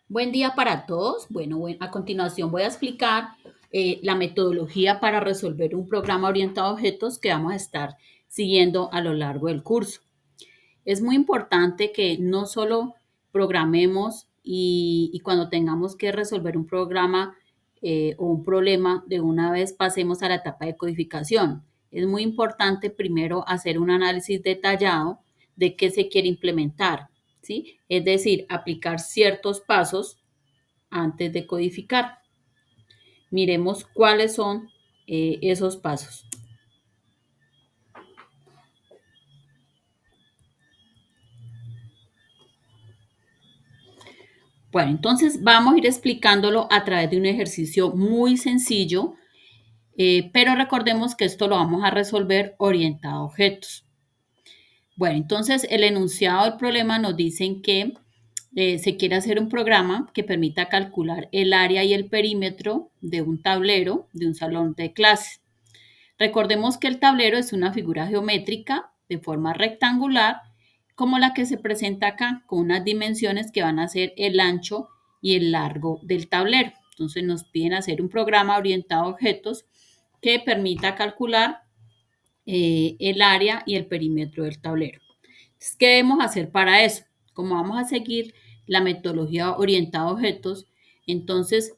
Buen día para todos. Bueno, a continuación voy a explicar la metodología para resolver un programa orientado a objetos que vamos a estar siguiendo a lo largo del curso. Es muy importante que no solo programemos y cuando tengamos que resolver un programa o un problema, de una vez pasemos a la etapa de codificación. Es muy importante primero hacer un análisis detallado de qué se quiere implementar, ¿sí? Es decir, aplicar ciertos pasos antes de codificar. Miremos cuáles son esos pasos. Bueno, entonces vamos a ir explicándolo a través de un ejercicio muy sencillo, pero recordemos que esto lo vamos a resolver orientado a objetos. Bueno, entonces el enunciado del problema nos dicen que se quiere hacer un programa que permita calcular el área y el perímetro de un tablero de un salón de clases. Recordemos que el tablero es una figura geométrica de forma rectangular, como la que se presenta acá, con unas dimensiones que van a ser el ancho y el largo del tablero. Entonces nos piden hacer un programa orientado a objetos que permita calcular el área y el perímetro del tablero. Entonces, ¿qué debemos hacer para eso? Como vamos a seguir la metodología orientada a objetos, entonces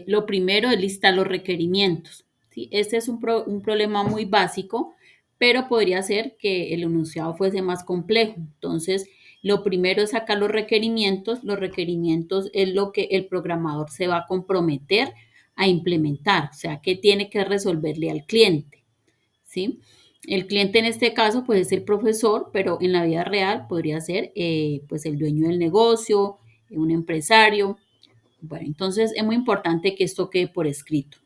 lo primero es listar los requerimientos. ¿Sí? Este es un problema muy básico, pero podría ser que el enunciado fuese más complejo. Entonces, lo primero es sacar los requerimientos. Los requerimientos es lo que el programador se va a comprometer a implementar, o sea, que tiene que resolverle al cliente. ¿Sí? El cliente en este caso pues es el profesor, pero en la vida real podría ser pues el dueño del negocio, un empresario. Bueno, entonces es muy importante que esto quede por escrito.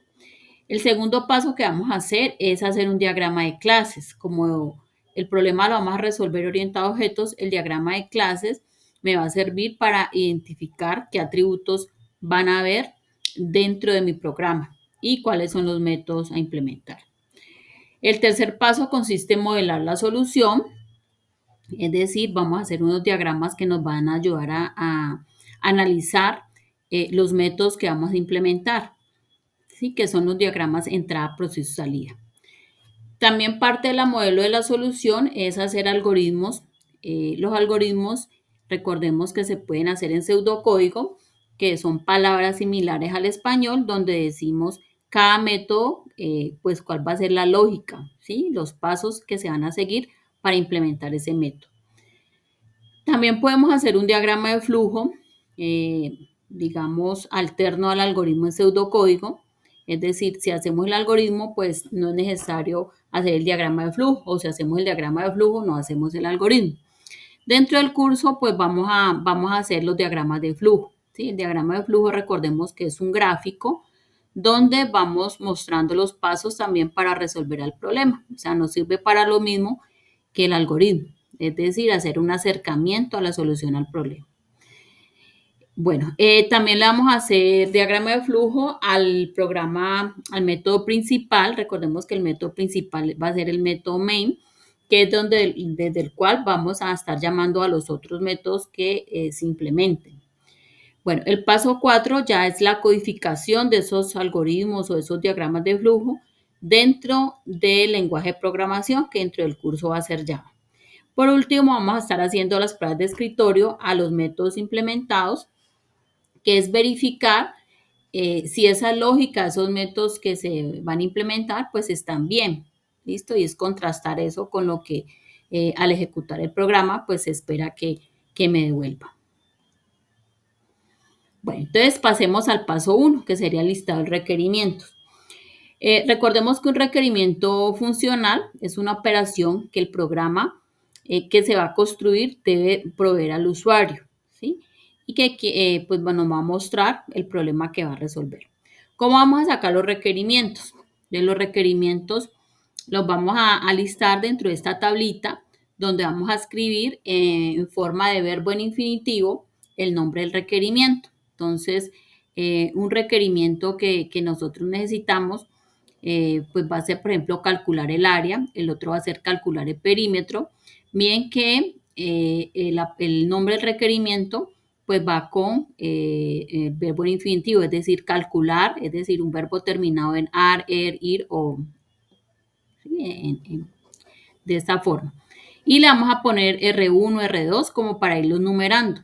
El segundo paso que vamos a hacer es hacer un diagrama de clases. Como el problema lo vamos a resolver orientado a objetos, el diagrama de clases me va a servir para identificar qué atributos van a haber dentro de mi programa y cuáles son los métodos a implementar. El tercer paso consiste en modelar la solución, es decir, vamos a hacer unos diagramas que nos van a ayudar a analizar los métodos que vamos a implementar, ¿sí? Que son los diagramas entrada, proceso, salida. También parte de la modelo de la solución es hacer algoritmos. Los algoritmos, recordemos que se pueden hacer en pseudocódigo, que son palabras similares al español, donde decimos cada método, pues cuál va a ser la lógica, ¿sí? Los pasos que se van a seguir para implementar ese método. También podemos hacer un diagrama de flujo, digamos, alterno al algoritmo en pseudocódigo. Es decir, si hacemos el algoritmo, pues no es necesario hacer el diagrama de flujo, o si hacemos el diagrama de flujo, no hacemos el algoritmo. Dentro del curso, pues vamos a hacer los diagramas de flujo. ¿Sí? El diagrama de flujo, recordemos que es un gráfico donde vamos mostrando los pasos también para resolver el problema. O sea, nos sirve para lo mismo que el algoritmo, es decir, hacer un acercamiento a la solución al problema. Bueno, también le vamos a hacer diagrama de flujo al programa, al método principal. Recordemos que el método principal va a ser el método main, que es desde el cual vamos a estar llamando a los otros métodos que se implementen. Bueno, el paso 4 ya es la codificación de esos algoritmos o esos diagramas de flujo dentro del lenguaje de programación que dentro del curso va a ser Java. Por último, vamos a estar haciendo las pruebas de escritorio a los métodos implementados, que es verificar si esa lógica, esos métodos que se van a implementar, pues están bien. ¿Listo? Y es contrastar eso con lo que al ejecutar el programa, pues se espera que me devuelva. Bueno, entonces pasemos al paso 1, que sería el listado de requerimientos. Recordemos que un requerimiento funcional es una operación que el programa que se va a construir debe proveer al usuario, ¿sí? Y que pues bueno, va a mostrar el problema que va a resolver. ¿Cómo vamos a sacar los requerimientos? De los requerimientos los vamos a listar dentro de esta tablita donde vamos a escribir en forma de verbo en infinitivo el nombre del requerimiento. Entonces, un requerimiento que nosotros necesitamos pues va a ser, por ejemplo, calcular el área, el otro va a ser calcular el perímetro, bien que el nombre del requerimiento pues va con el verbo en infinitivo, es decir, calcular, es decir, un verbo terminado en ar, er, ir o ¿sí? De esta forma. Y le vamos a poner R1, R2 como para irlos numerando.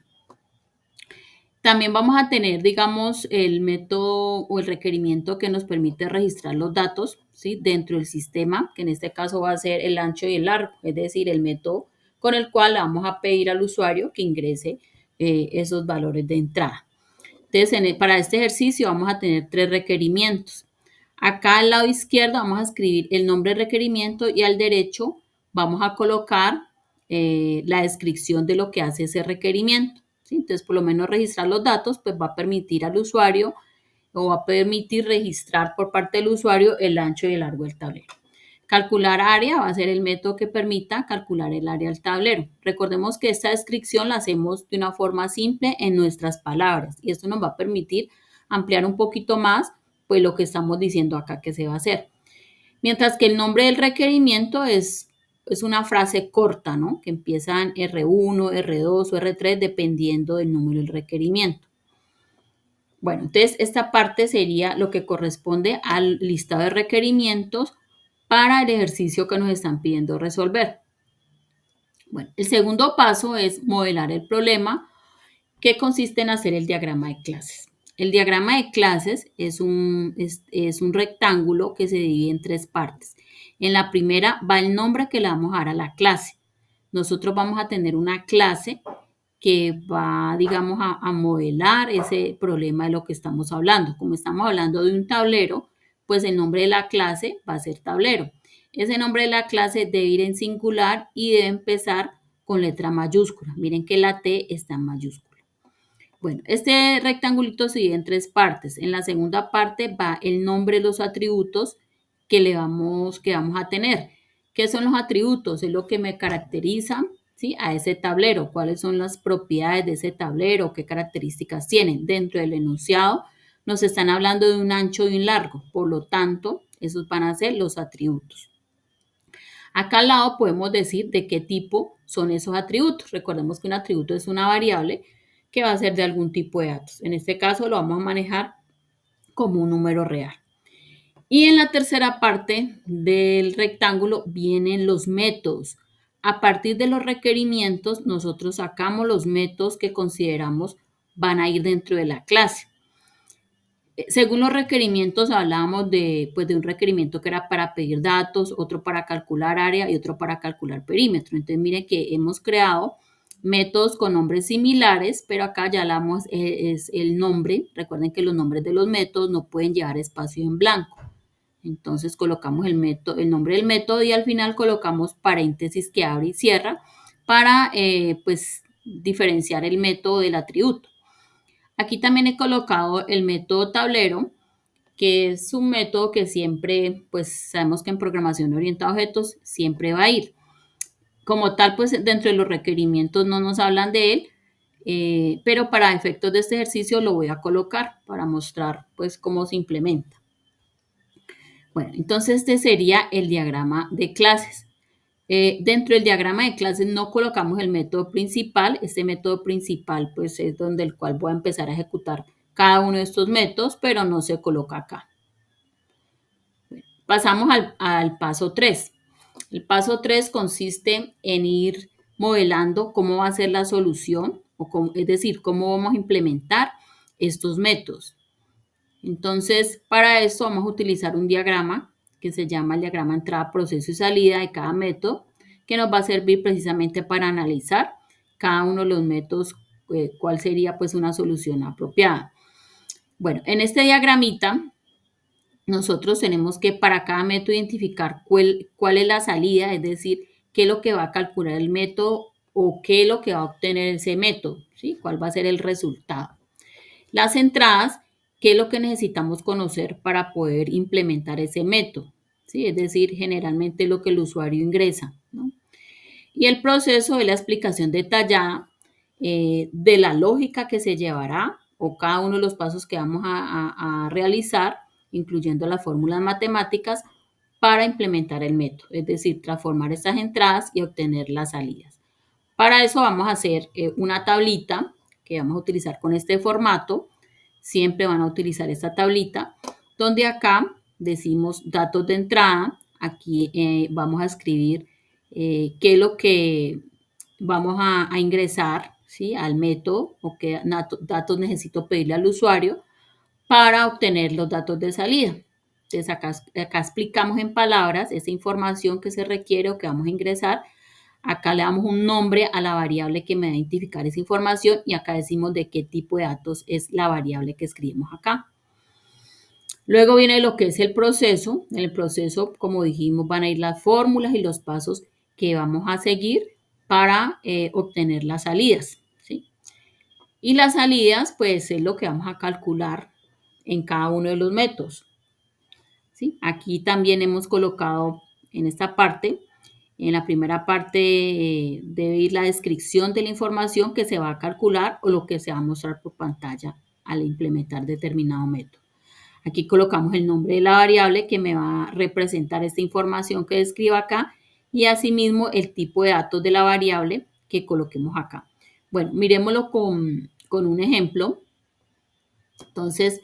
También vamos a tener, digamos, el método o el requerimiento que nos permite registrar los datos, ¿sí? Dentro del sistema, que en este caso va a ser el ancho y el largo, es decir, el método con el cual le vamos a pedir al usuario que ingrese esos valores de entrada. Entonces, para este ejercicio vamos a tener 3 requerimientos. Acá al lado izquierdo vamos a escribir el nombre del requerimiento y al derecho vamos a colocar la descripción de lo que hace ese requerimiento. ¿Sí? Entonces, por lo menos registrar los datos, pues va a permitir al usuario o va a permitir registrar por parte del usuario el ancho y el largo del tablero. Calcular área va a ser el método que permita calcular el área del tablero. Recordemos que esta descripción la hacemos de una forma simple en nuestras palabras y esto nos va a permitir ampliar un poquito más pues lo que estamos diciendo acá que se va a hacer. Mientras que el nombre del requerimiento es una frase corta, ¿no? Que empieza en R1, R2 o R3 dependiendo del número del requerimiento. Bueno, entonces esta parte sería lo que corresponde al listado de requerimientos para el ejercicio que nos están pidiendo resolver. Bueno, el segundo paso es modelar el problema, que consiste en hacer el diagrama de clases. El diagrama de clases es un rectángulo que se divide en 3 partes. En la primera va el nombre que le vamos a dar a la clase. Nosotros vamos a tener una clase que va, digamos, a modelar ese problema de lo que estamos hablando. Como estamos hablando de un tablero, pues el nombre de la clase va a ser tablero. Ese nombre de la clase debe ir en singular y debe empezar con letra mayúscula. Miren que la T está en mayúscula. Bueno, este rectangulito se divide en 3 partes. En la segunda parte va el nombre de los atributos que vamos a tener. ¿Qué son los atributos? Es lo que me caracteriza, ¿sí? A ese tablero. ¿Cuáles son las propiedades de ese tablero? ¿Qué características tienen? Dentro del enunciado nos están hablando de un ancho y un largo. Por lo tanto, esos van a ser los atributos. Acá al lado podemos decir de qué tipo son esos atributos. Recordemos que un atributo es una variable que va a ser de algún tipo de datos. En este caso lo vamos a manejar como un número real. Y en la tercera parte del rectángulo vienen los métodos. A partir de los requerimientos, nosotros sacamos los métodos que consideramos van a ir dentro de la clase. Según los requerimientos, hablábamos pues, de un requerimiento que era para pedir datos, otro para calcular área y otro para calcular perímetro. Entonces, miren que hemos creado métodos con nombres similares, pero acá ya hablamos es el nombre. Recuerden que los nombres de los métodos no pueden llevar espacio en blanco. Entonces, colocamos el nombre del método y al final colocamos paréntesis que abre y cierra para, pues, diferenciar el método del atributo. Aquí también he colocado el método tablero, que es un método que siempre, pues sabemos que en programación orientada a objetos siempre va a ir. Como tal, pues dentro de los requerimientos no nos hablan de él, pero para efectos de este ejercicio lo voy a colocar para mostrar pues cómo se implementa. Bueno, entonces este sería el diagrama de clases. Dentro del diagrama de clases no colocamos el método principal. Este método principal pues es donde el cual voy a empezar a ejecutar cada uno de estos métodos, pero no se coloca acá. Bueno, pasamos al paso 3. El paso 3 consiste en ir modelando cómo va a ser la solución, es decir, cómo vamos a implementar estos métodos. Entonces, para esto vamos a utilizar un diagrama que se llama el diagrama entrada, proceso y salida de cada método, que nos va a servir precisamente para analizar cada uno de los métodos, cuál sería pues una solución apropiada. Bueno, en este diagramita nosotros tenemos que para cada método identificar cuál es la salida, es decir, qué es lo que va a calcular el método o qué es lo que va a obtener ese método, ¿sí? Cuál va a ser el resultado. Las entradas, qué es lo que necesitamos conocer para poder implementar ese método, ¿sí? Es decir, generalmente lo que el usuario ingresa, ¿no? Y el proceso es la explicación detallada de la lógica que se llevará o cada uno de los pasos que vamos a realizar, incluyendo las fórmulas matemáticas, para implementar el método, es decir, transformar estas entradas y obtener las salidas. Para eso vamos a hacer una tablita que vamos a utilizar con este formato, siempre van a utilizar esta tablita, donde acá decimos datos de entrada. Aquí vamos a escribir qué es lo que vamos a ingresar, ¿sí? Al método o qué datos necesito pedirle al usuario para obtener los datos de salida. Entonces acá explicamos en palabras esa información que se requiere o que vamos a ingresar. Acá le damos un nombre a la variable que me va a identificar esa información y acá decimos de qué tipo de datos es la variable que escribimos acá. Luego viene lo que es el proceso. En el proceso, como dijimos, van a ir las fórmulas y los pasos que vamos a seguir para obtener las salidas, ¿sí? Y las salidas, pues es lo que vamos a calcular en cada uno de los métodos, ¿sí? Aquí también hemos colocado en esta parte, en la primera parte debe ir la descripción de la información que se va a calcular o lo que se va a mostrar por pantalla al implementar determinado método. Aquí colocamos el nombre de la variable que me va a representar esta información que describo acá y asimismo el tipo de datos de la variable que coloquemos acá. Bueno, miremoslo con un ejemplo. Entonces,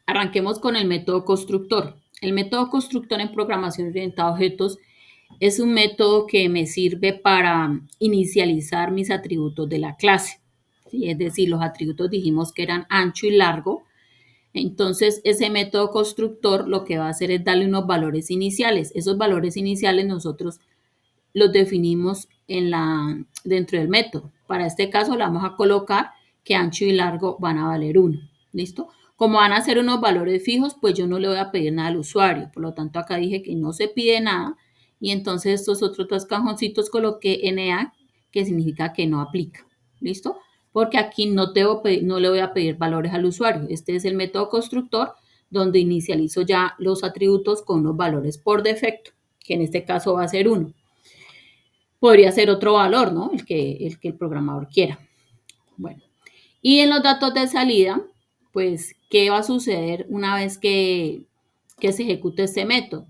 arranquemos con el método constructor. El método constructor en programación orientada a objetos es un método que me sirve para inicializar mis atributos de la clase, ¿sí? Es decir, los atributos dijimos que eran ancho y largo. Entonces, ese método constructor lo que va a hacer es darle unos valores iniciales. Esos valores iniciales nosotros los definimos dentro del método. Para este caso, le vamos a colocar que ancho y largo van a valer 1. ¿Listo? Como van a ser unos valores fijos, pues yo no le voy a pedir nada al usuario. Por lo tanto, acá dije que no se pide nada. Y entonces estos otros dos cajoncitos coloqué NA, que significa que no aplica. ¿Listo? Porque aquí no le voy a pedir valores al usuario. Este es el método constructor donde inicializo ya los atributos con los valores por defecto, que en este caso va a ser 1. Podría ser otro valor, ¿no? El programador quiera. Bueno, y en los datos de salida, pues, ¿qué va a suceder una vez que se ejecute este método?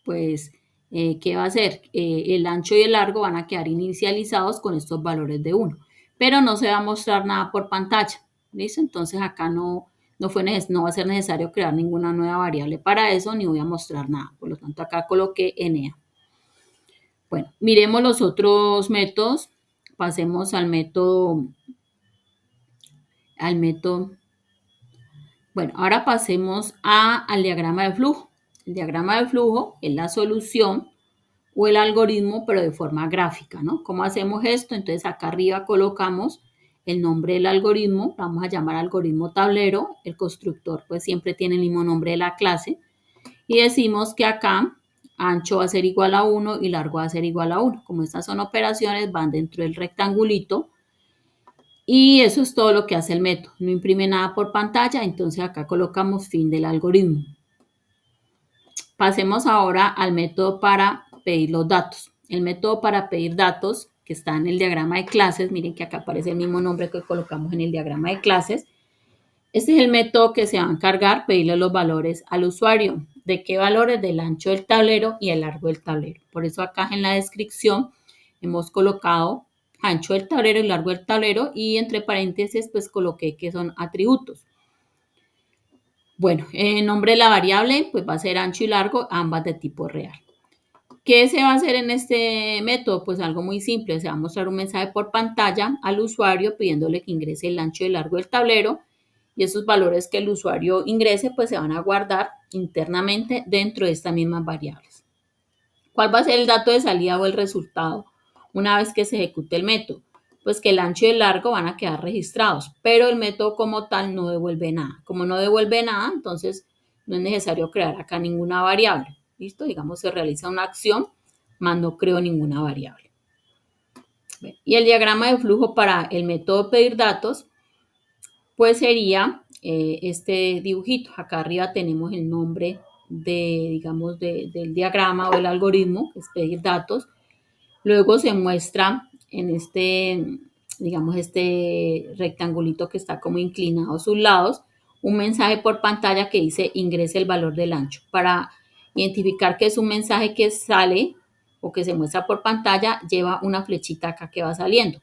Pues, ¿qué va a hacer? El ancho y el largo van a quedar inicializados con estos valores de 1, pero no se va a mostrar nada por pantalla, ¿listo? Entonces acá no va a ser necesario crear ninguna nueva variable para eso, ni voy a mostrar nada. Por lo tanto, acá coloqué NA. Bueno, miremos los otros métodos. Pasemos al método. Bueno, ahora pasemos al diagrama de flujo. El diagrama de flujo es la solución o el algoritmo, pero de forma gráfica, ¿no? ¿Cómo hacemos esto? Entonces acá arriba colocamos el nombre del algoritmo. Vamos a llamar algoritmo tablero. El constructor pues siempre tiene el mismo nombre de la clase. Y decimos que acá ancho va a ser igual a 1 y largo va a ser igual a 1. Como estas son operaciones, van dentro del rectangulito. Y eso es todo lo que hace el método. No imprime nada por pantalla, entonces acá colocamos fin del algoritmo. Pasemos ahora al método para pedir los datos. El método para pedir datos, que está en el diagrama de clases, miren que acá aparece el mismo nombre que colocamos en el diagrama de clases. Este es el método que se va a encargar de pedirle los valores al usuario. ¿De qué valores? Del ancho del tablero y el largo del tablero. Por eso acá en la descripción hemos colocado ancho del tablero y largo del tablero y entre paréntesis pues coloqué que son atributos. Bueno, el nombre de la variable pues va a ser ancho y largo, ambas de tipo real. ¿Qué se va a hacer en este método? Pues algo muy simple, se va a mostrar un mensaje por pantalla al usuario pidiéndole que ingrese el ancho y el largo del tablero y esos valores que el usuario ingrese pues se van a guardar internamente dentro de estas mismas variables. ¿Cuál va a ser el dato de salida o el resultado una vez que se ejecute el método? Pues que el ancho y el largo van a quedar registrados, pero el método como tal no devuelve nada. Como no devuelve nada, entonces no es necesario crear acá ninguna variable. ¿Listo? Digamos, se realiza una acción, más no creo ninguna variable. Bien, y el diagrama de flujo para el método pedir datos, pues sería este dibujito. Acá arriba tenemos el nombre digamos, del diagrama o del algoritmo, que es pedir datos. Luego se muestra en digamos, este rectangulito que está como inclinado a sus lados, un mensaje por pantalla que dice ingrese el valor del ancho. Para identificar que es un mensaje que sale o que se muestra por pantalla, lleva una flechita acá que va saliendo.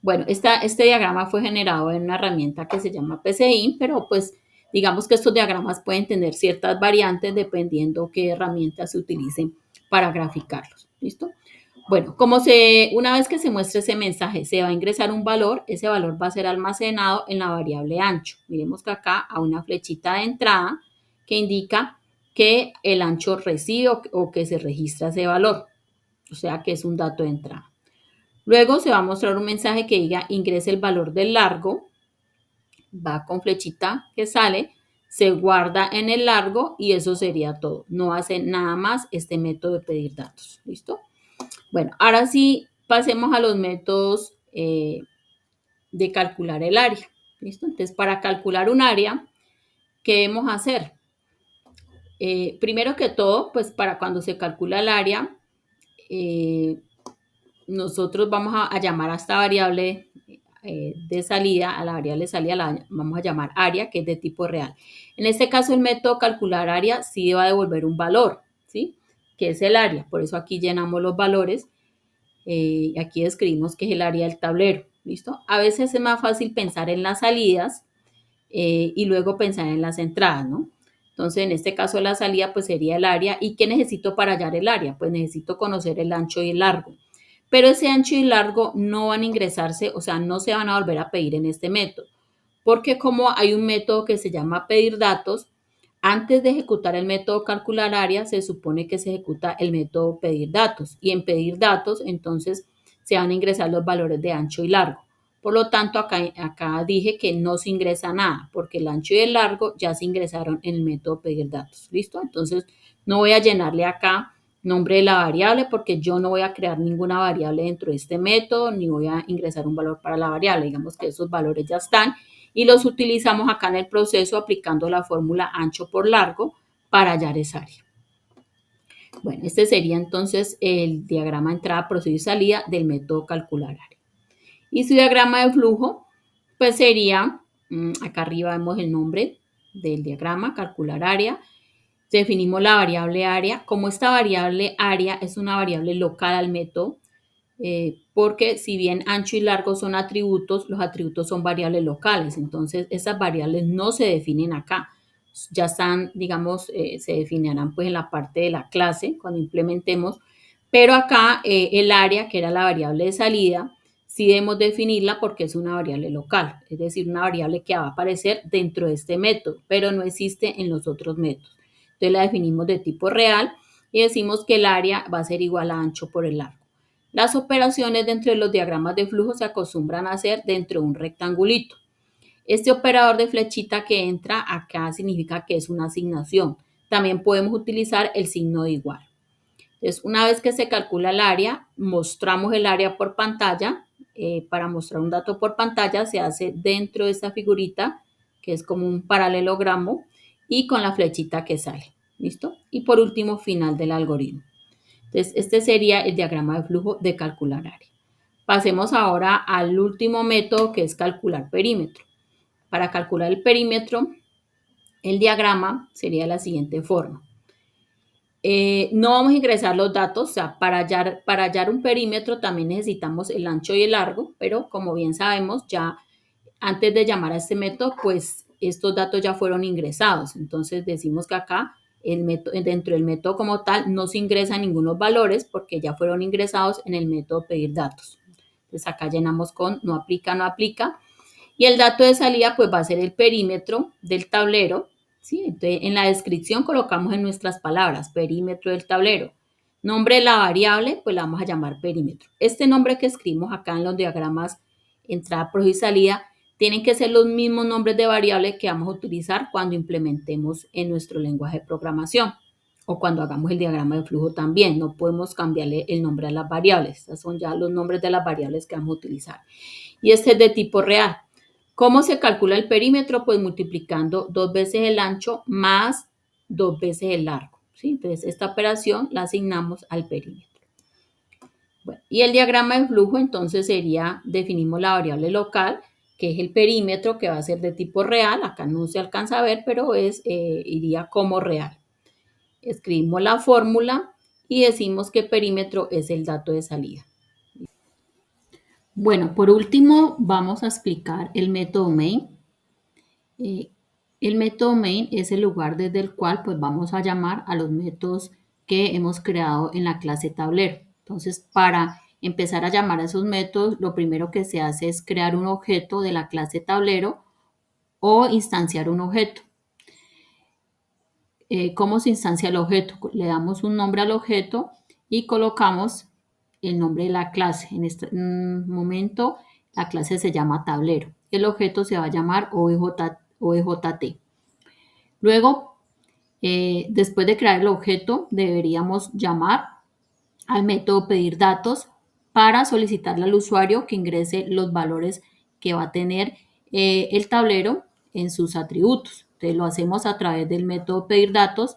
Bueno, este diagrama fue generado en una herramienta que se llama PCI, pero pues digamos que estos diagramas pueden tener ciertas variantes dependiendo qué herramientas se utilicen para graficarlos. ¿Listo? Bueno, una vez que se muestre ese mensaje, se va a ingresar un valor, ese valor va a ser almacenado en la variable ancho. Miremos que acá hay una flechita de entrada que indica que el ancho recibe o que se registra ese valor, o sea que es un dato de entrada. Luego se va a mostrar un mensaje que diga ingrese el valor del largo, va con flechita que sale, se guarda en el largo y eso sería todo. No hace nada más este método de pedir datos. ¿Listo? Bueno, ahora sí pasemos a los métodos de calcular el área. ¿Listo? Entonces, para calcular un área, ¿qué debemos hacer? Primero que todo, pues para cuando se calcula el área, nosotros vamos a llamar a esta variable de salida, a la variable de salida la vamos a llamar área, que es de tipo real. En este caso, el método calcular área sí va a devolver un valor, ¿sí? Que es el área. Por eso aquí llenamos los valores. Aquí describimos que es el área del tablero, ¿listo? A veces es más fácil pensar en las salidas y luego pensar en las entradas, ¿no? Entonces, en este caso, la salida pues sería el área. ¿Y qué necesito para hallar el área? Pues necesito conocer el ancho y el largo. Pero ese ancho y largo no van a ingresarse, o sea, no se van a volver a pedir en este método. Porque como hay un método que se llama pedir datos, antes de ejecutar el método calcular área, se supone que se ejecuta el método pedir datos. Y en pedir datos, entonces, se van a ingresar los valores de ancho y largo. Por lo tanto, acá dije que no se ingresa nada, porque el ancho y el largo ya se ingresaron en el método pedir datos. ¿Listo? Entonces, no voy a llenarle acá nombre de la variable porque yo no voy a crear ninguna variable dentro de este método, ni voy a ingresar un valor para la variable. Digamos que esos valores ya están y los utilizamos acá en el proceso aplicando la fórmula ancho por largo para hallar esa área. Bueno, este sería entonces el diagrama entrada, proceso y salida del método calcular área. Y su diagrama de flujo, pues sería, acá arriba vemos el nombre del diagrama, calcular área. Definimos la variable área. Como esta variable área es una variable local al método, porque si bien ancho y largo son atributos, los atributos son variables locales. Entonces, esas variables no se definen acá. Ya están, digamos, se definirán pues en la parte de la clase cuando implementemos. Pero acá el área, que era la variable de salida, sí debemos definirla porque es una variable local, es decir, una variable que va a aparecer dentro de este método, pero no existe en los otros métodos. Entonces la definimos de tipo real y decimos que el área va a ser igual a ancho por el largo. Las operaciones dentro de los diagramas de flujo se acostumbran a hacer dentro de un rectangulito. Este operador de flechita que entra acá significa que es una asignación. También podemos utilizar el signo de igual. Entonces, una vez que se calcula el área, mostramos el área por pantalla. Para mostrar un dato por pantalla se hace dentro de esta figurita, que es como un paralelogramo, y con la flechita que sale. ¿Listo? Y por último, final del algoritmo. Entonces, este sería el diagrama de flujo de calcular área. Pasemos ahora al último método, que es calcular perímetro. Para calcular el perímetro, el diagrama sería de la siguiente forma. No vamos a ingresar los datos, o sea, para hallar un perímetro también necesitamos el ancho y el largo, pero como bien sabemos, ya antes de llamar a este método, pues estos datos ya fueron ingresados. Entonces decimos que acá dentro del método como tal no se ingresan ningunos valores porque ya fueron ingresados en el método pedir datos. Entonces acá llenamos con no aplica, no aplica. Y el dato de salida pues va a ser el perímetro del tablero. ¿Sí? Entonces, en la descripción colocamos en nuestras palabras perímetro del tablero. Nombre de la variable, pues la vamos a llamar perímetro. Este nombre que escribimos acá en los diagramas entrada, proceso y salida, tienen que ser los mismos nombres de variables que vamos a utilizar cuando implementemos en nuestro lenguaje de programación o cuando hagamos el diagrama de flujo también. No podemos cambiarle el nombre a las variables. Estos son ya los nombres de las variables que vamos a utilizar. Y este es de tipo real. ¿Cómo se calcula el perímetro? Pues multiplicando 2 veces el ancho más 2 veces el largo. ¿Sí? Entonces, esta operación la asignamos al perímetro. Bueno, y el diagrama de flujo entonces sería, definimos la variable local, que es el perímetro, que va a ser de tipo real. Acá no se alcanza a ver, pero iría como real. Escribimos la fórmula y decimos que perímetro es el dato de salida. Bueno, por último, vamos a explicar el método main. Eh, el método main es el lugar desde el cual pues vamos a llamar a los métodos que hemos creado en la clase tablero. Entonces, para empezar a llamar a esos métodos, lo primero que se hace es crear un objeto de la clase tablero o instanciar un objeto. ¿Cómo se instancia el objeto? Le damos un nombre al objeto y colocamos el nombre de la clase. En este momento, la clase se llama tablero. El objeto se va a llamar OBJT. Luego, después de crear el objeto, deberíamos llamar al método pedir datos para solicitarle al usuario que ingrese los valores que va a tener el tablero en sus atributos. Entonces lo hacemos a través del método pedir datos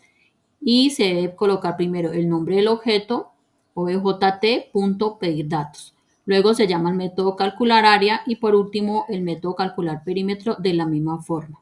y se debe colocar primero el nombre del objeto objt.pedirdatos. Luego se llama el método calcular área y por último el método calcular perímetro de la misma forma.